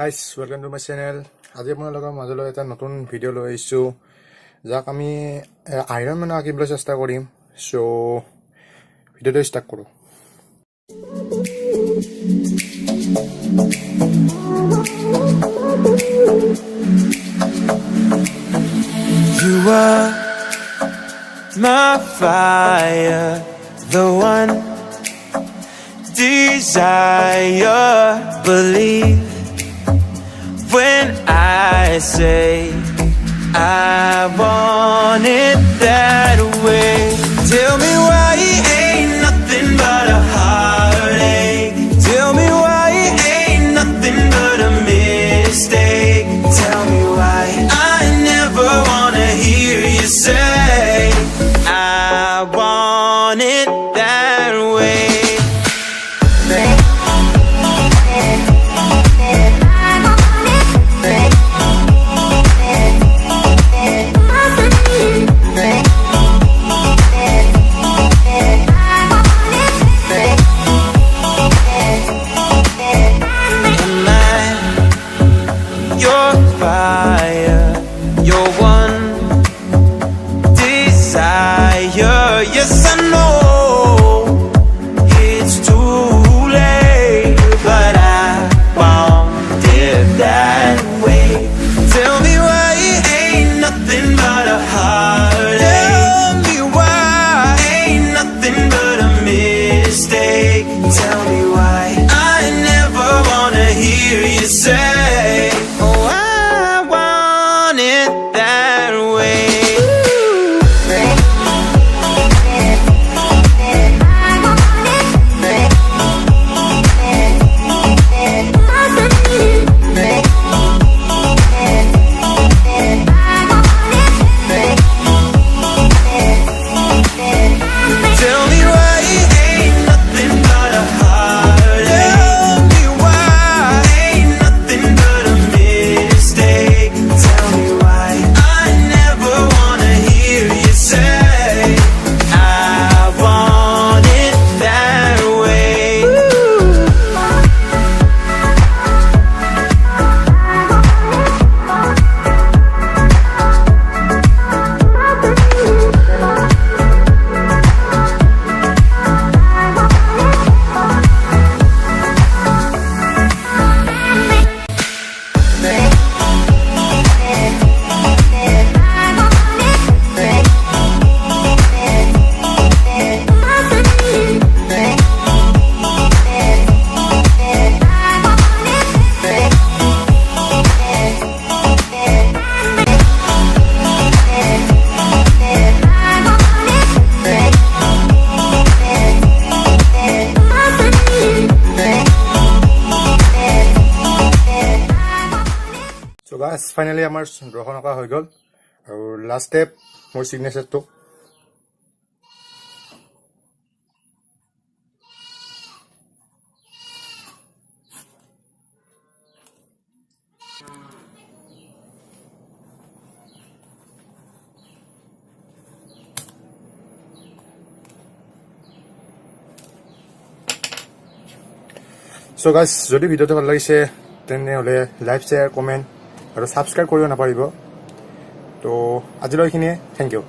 guys, welcome to my channel. আজি আপোনালোকৰ মাজলৈ এটা নতুন ভিডিও লৈ আহিছো যাক আমি আইৰন ম্যান আঁকিবলৈ চেষ্টা কৰিম সো ভিডিওটো ষ্টাৰ্ট কৰো You are my fire, the one desire, believe when I say I want it that way. Tell me why it ain't nothing but a heartache. Tell me why it ain't nothing but a mistake. Tell me why I never wanna hear you say I want it that way. Yes, I know it's too late, but I want it that way. Tell me why it ain't nothing but a heartache. Tell me why ain't nothing but a mistake. Tell me why I never wanna hear you say, oh, I want it that way. So guys, finally আমাৰ ড্ৰখন অকা হৈ গল আৰু last step মোৰ সিগনেচাৰটো So guys, যদি ভিডিওটো ভাল লাগিছে তেনেহলে like share comment আৰু সাবস্ক্ৰাইব কৰিব নাপাৰিব তো আজিলৈ এইখিনিয়ে থ্যাংক ইউ